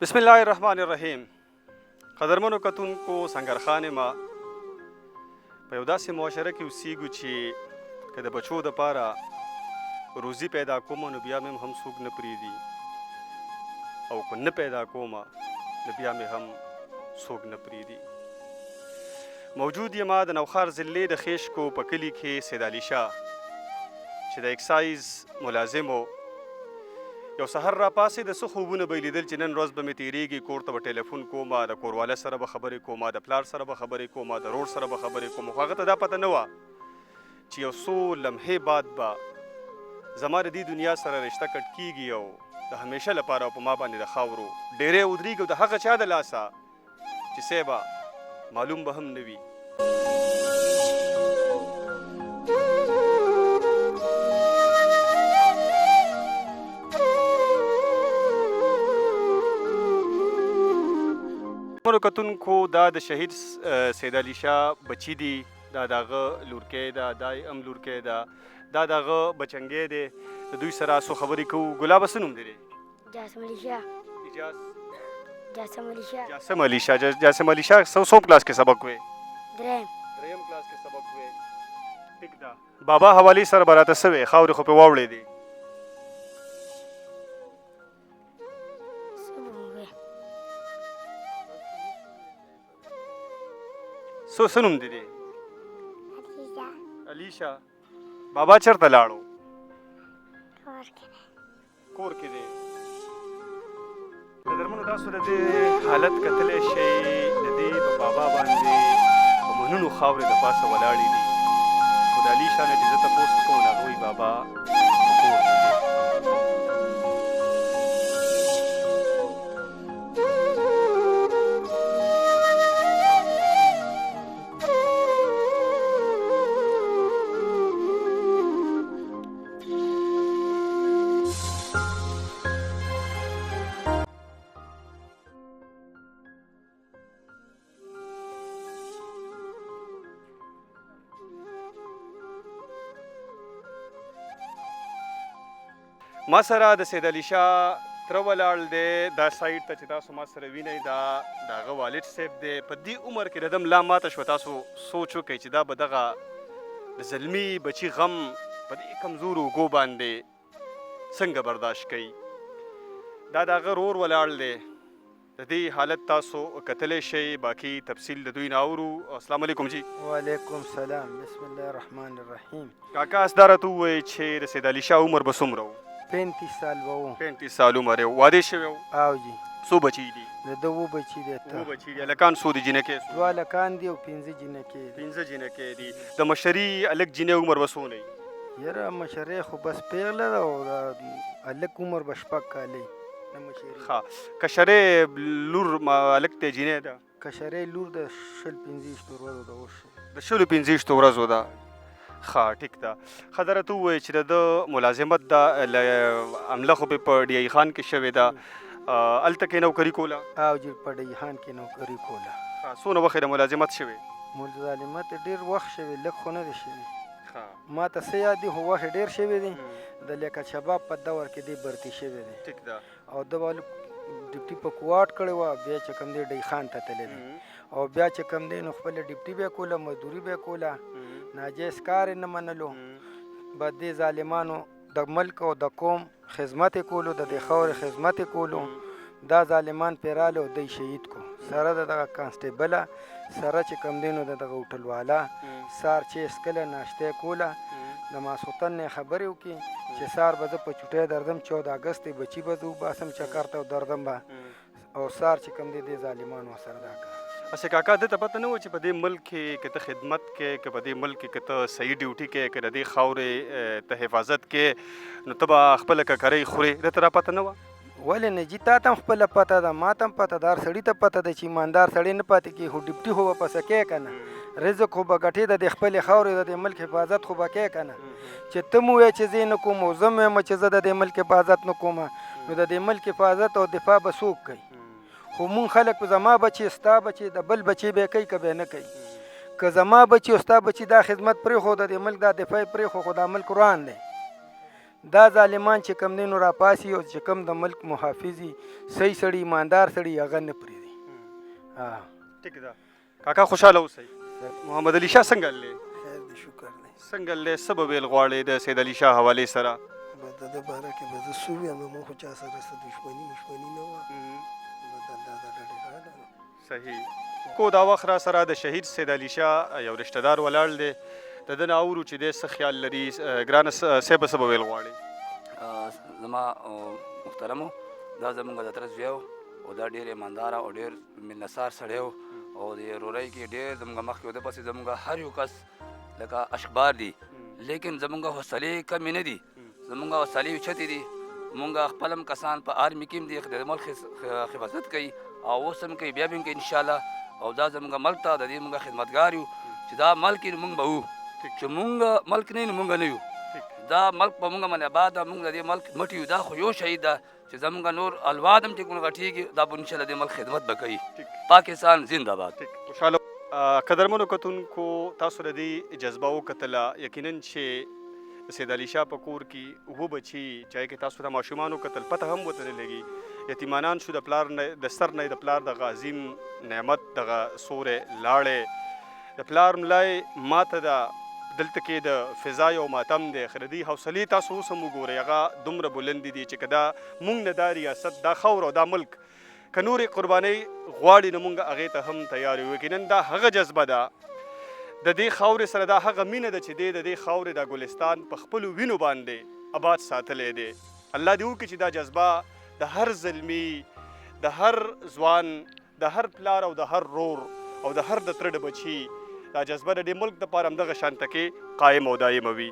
بسم الله الرحمن الرحیم. قدرمنو کتونکو سنګرخان ما په یو داسې معاشره کې اوسیږو چې که د بچو دپاره روزي پیدا کومه نو بیا مې هم څوک نه پرېږدي، او که نه پیدا کومه نو بیا مې هم څوک نه پرېږدي. موجود یم د نوخار ضلعې د خیشکو په کلي کې سید علي شاه چې د اکسایز ملازم و. یو سحر را پاسې د څه خوبونه به یې لیدل چې نن ورځ به مې تېرېږي، کور ته به ټلیفون کومه، د کورواله سره به خبرې کومه، د پلار سره به خبرې کومه، د رور سره به خبرې کومه. خو هغه ته دا پته نه وه چې یو څو لمحې بعد به زما د دې دنیا سره رشته کټ کېږي او د همیشه لپاره په ما باندې د خاورو ډېری ودرېږي، او د هغه چا د لاسه چې صیبه معلوم به هم نه وي. مرو کتونکو دا د شهید سید علي شاه بچي دي، دا د هغه لورکی ده، دا یې هم لورکی ده، دا د هغه بچنګی دی. د دوی سره څو خبرې کوو. ګلابه څه نوم دی دی؟ جاسم علي شاه. جاسم علي شاه. جاسم علي شاه. جاسم علي شاه څوم کلاس کې سبق وی؟ دریم کلاس کې سبق وی. ټیک ده. بابا حوالې سره به راته څه وی؟ خاورې خو پې واوړې دي. څه نوم دی دی؟ علي شاه. بابا چېرته لاړو؟ کور کې دی. قدرمنو تاسو د دې حالت کتلی شئ، د دې په بابا باندې په منونو خاورې د پاسه ولاړې دي. خو د علي شاه نه چې زه تپوس کوم نو هغه وایي بابا په کور کې دی. ما سره د سید علي شاه تره ولاړ دی. دا سایډ ته چې تاسو ما سره وینئ دا د هغه والد صاحب دی. په دې عمر کې د ده ملا ماته شوه. تاسو سوچ وکئ چې دا به دغه د زلمي بچي غم په دې کمزورو اوږو باندې څنګه برداشت کوي. دا د هغه رور ولاړ دی. د دې حالت تاسو کتلی شئ. باقي تفصیل د دوی نه اورو. السلام علیکم جی. وعلیکم سلام. بسم الله الرحمن الرحیم. کاکا اس دا راته ووایئ چې د سید علي شاه عمر به څومره و؟ 35 سال به و. 35 سال عمر یې. واده شوی و؟ او جی. څو بچي دي؟ د ده 2 بچي دي. 2 بچي دي. هلکان څو دي؟ جینکۍ څو؟ 2 هلکان دي او 5 جینکۍ دي. 5 جینکۍ دي. د مشري هلک جینۍ عمر به څونه وي؟ یاره مشرۍ خو بس پیغله ده، او د هلک عمر به 6 کاله د مشرۍ. ښه. کشرۍ لور هلک دی جینۍ ده؟ کشرۍ لور د 25 ورځو ده. اوس د 25 ورځو ده. ښه ټیک ده. ښه دا راته ووایئ چې د ده ملازمت ده عمله خو په ډي ای خان کې شوې ده، هلته کې نوکري کوله؟ او جی په ډي ای خان کې نوکري کوله. ښه. څونه وخت یې د ملازمت شوې؟ ملازمت ډېر وخت شوی، لږ خو نه دی شوی. ښه. ما ته څه یاد دي خو وخت ډېر شوی دی. د لیاقت شباب په دور کې دی برتي شوی دی. ټیک ده. او د والو ډیپټي په کوارټ کړی وه، بیا چې کوم دی ډي خان ته تللی دی، او بیا چې کوم دی نو خپله ډیپټي به یې کوله، مزدوري به یې کوله، ناجایز کار یې نه منلو. به دې ظالمانو د ملک او د قوم خدمت یې کولو، د دې خاورې خدمت یې کولو. دا ظالمان پرې راغله او دی شهید کو. سره د دغه کانسټیبله، سره چې کوم دی نو د دغه هوټلوالا، سهار چې څکله ناشته یې کوله. د ماسخوتن نه خبرې وکړي چې سهار به زه په چوټۍ درځم، 14 اګست دی، بچي به زه وباسم چکر ته او دردم به، او سهار چې کوم دی دې ظالمانو سره دا کار. اچھا کاکا ده ته پته نه وه چې په دې ملک کې که ته خدمت کې، که په دې ملک کې که ته صحیح ډیوټي کې، که د دې خاورې ته حفاظت کې، نو ته به خپله ککرۍ خورې؟ ده ته را پته نه وه؟ ولې نه جي، تا ته هم خپله پته ده، ما ته هم پته ده، هر سړي ته پته ده چې ایماندار سړی نه پاتې کېږي. خو ډیپټي خو به پسه کوې که نه، رزق خو به ګټې، د دې خپلې خاورې د دې ملک حفاظت خو به کوې که نه. چې ته مو وایې چې زه یې نه کوم، او زه مو وایم چې زه د دې ملک حفاظت نه کوم، نو د دې ملک حفاظت او دفاع به څوک کوي؟ خو مونږ خلک زما بچي، ستا بچي، د بل بچي به یې کوي که به یې نه کوي. که زما بچي او ستا بچي دا خدمت پرېښود، د دې ملک دا دفاع یې پرېښود، خو دا ملک روان دی. دا ظالمان چې کم دی نو راپاسي او چې کم د ملک محافظي صحیح سړي ایماندار سړي هغه نه پرېږدي. ټیک ده کاکا خوشحاله اوسئ. محمد علي شاه څنګه لې خیر دی شکر دی. څنګه لې څه به ویل غواړې د سید علي شاه حوالې سره؟ به د ده باره کې به زه څه ویم ما خو چا سره څه دښمني نه وه. صحیح کو دا وخت را سره د شهید سید علي شاه یو رشته دار ولاړ دی د ده نه اورو چې دی څه خیال لري. ګرانه صاحب به څه به ویل غواړې؟ زما محترمو دا زمونږ د تره زوی و او دا ډېر ایمانداره او ډېر مینتسار سړی و او د رورۍ کې ډېر زمونږ مخکې و ده پسې زمونږ هر یو کس لکه اشکبار دي لیکن زمونږ حوصلې کمې نه دي زمونږ حوصلې اوچتې دي. مونږ خپل هم کسان په آرمي کې هم دي د ملک حفاظت کوي او اوس هم کوي بیا به هم کوي انشاءالله. او دا زمونږ ملک ته د دې مونږ خدمتګار یو چې دا ملک یې مونږ به وو چې مونږ ملک نه یو نو مونږ نه یو. دا ملک په مونږ باندې آباد ده مونږ د دې ملک مټ یو. دا خو یو شهید ده چې زمونږ نور الواد هم چې کوم غټېږي دا به انشاءالله د ملک خدمت به کوي. پاکستان زنده باد. خوشحاله قدرمنو کتونکو تاسو د دې جذبه وکتله یقینا چې د سید علي شاه په کور کې اوه بچي چای کې تاسو د ماشومان وکتل پته هم ورته نه لګي یتیمانان شو د پلار نه د سر نه د پلار دغه عظیم نعمت دغه سورې لاړې د پلار ملای ماته ده دلته کې د فضا یو ماتم دی خردي حوصلې تاسو اوس هم وګورئ هغه دومره بلندې دي چې که دا مونږ نه دا ریاست دا خاوره او دا ملک که نورې قربانۍ غواړي نو مونږ هغې ته هم تیار یو. یقینا دا هغه جذبه ده د دې خاورې سره دا هغه مینه ده چې دی د دې خاورې دا ګلستان په خپلو وینو باندې آباد ساتلی دی. الله دې وکړي چې دا جذبه د هر زلمي د هر ځوان د هر پلار او د هر رور او د هر د تره د بچي دا جذبه د دې ملک دپاره همدغه شانته کې قایم او دایم وي.